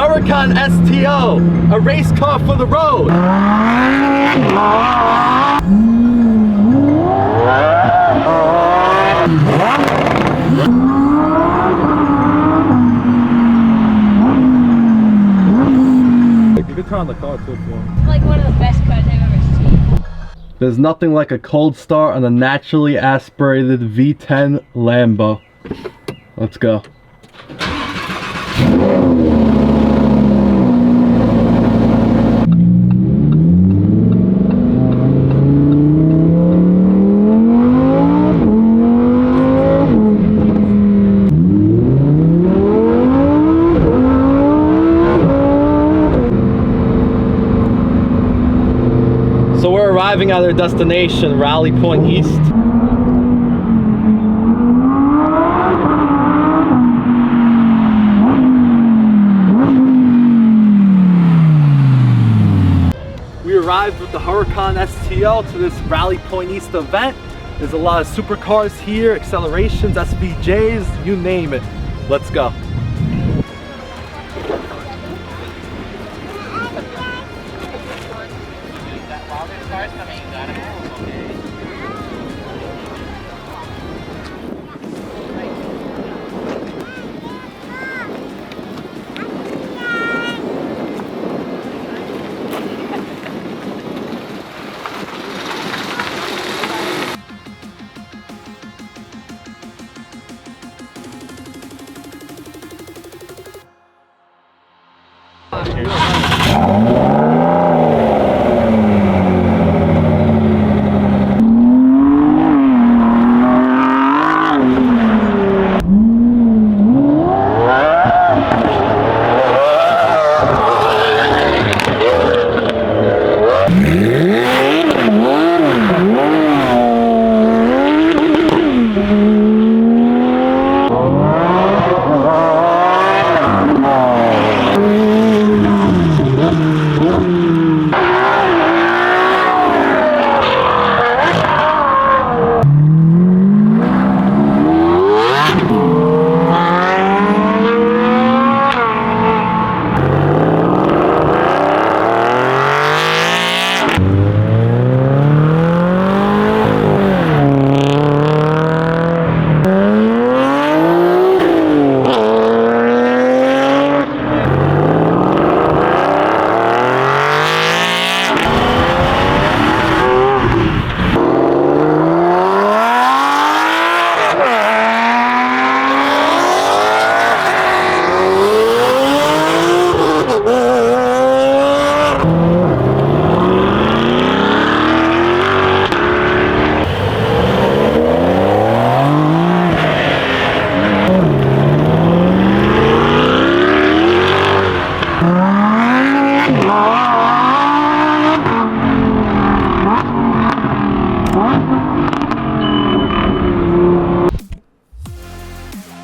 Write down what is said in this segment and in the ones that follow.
Huracan STO, a race car for the road. You can turn on the car too if you want. It's like one of the best cars I've ever seen. There's nothing like a cold start on a naturally aspirated V10 Lambo. Let's go. So we're arriving at our destination, Rally Point East. We arrived with the Huracan STO to this Rally Point East event. There's a lot of supercars here, accelerations, SVJs, you name it. Let's go.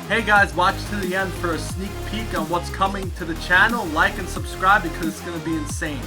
Hey guys, watch to the end for a sneak peek on what's coming to the channel. Like and subscribe because it's going to be insane.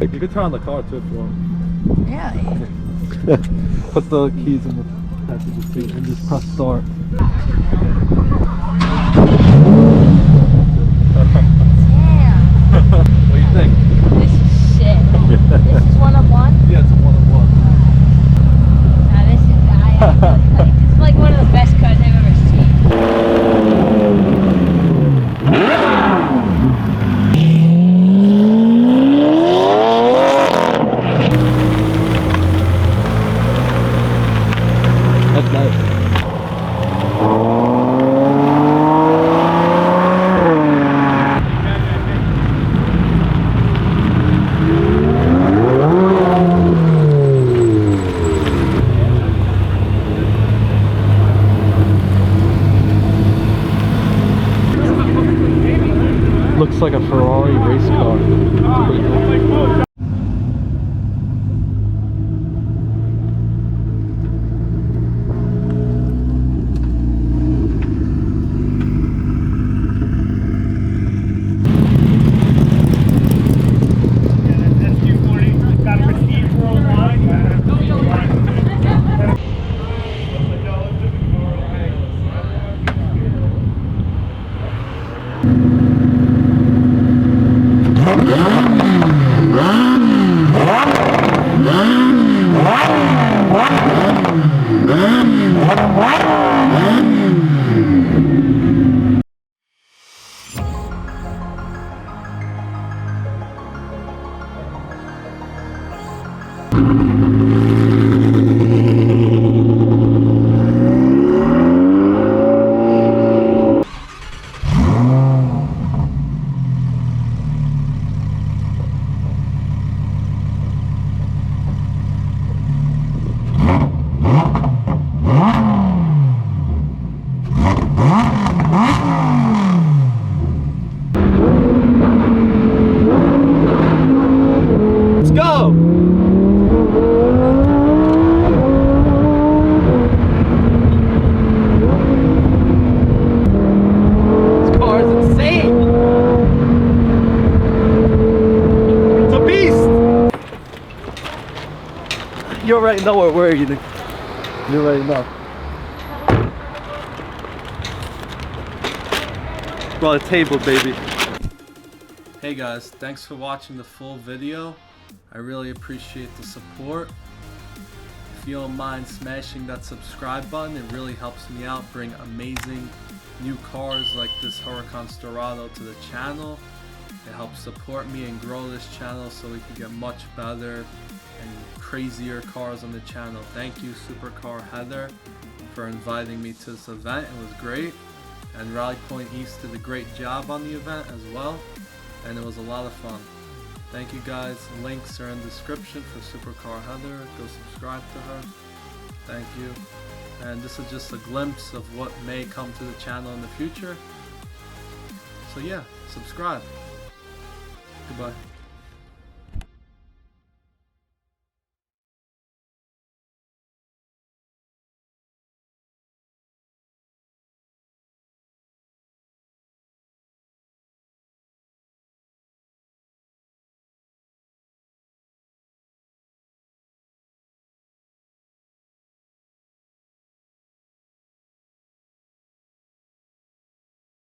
You can turn on the car too if you want. Really? Put the keys in the passenger seat and just press start. Damn. What do you think? This is shit. This is one of one? Yeah, it's a one-on-one. Nah, this is like one of the best cars I've ever seen. That's nice. Looks like a Ferrari race car. Pretty cool. Let's go! This car is insane! It's a beast! You already know what we're eating. You already know. Brought a table, baby. Hey guys, thanks for watching the full video. I really appreciate the support. If you don't mind smashing that subscribe button, it really helps me out bring amazing new cars like this Huracan STO to the channel. It helps support me and grow this channel so we can get much better and crazier cars on the channel. Thank you Supercar Heather for inviting me to this event. It was great, and Rally Point East did a great job on the event as well, and it was a lot of fun. Thank you guys. Links are in the description for Supercar Heather. Go subscribe to her. Thank you. And this is just a glimpse of what may come to the channel in the future. So yeah, subscribe. Goodbye.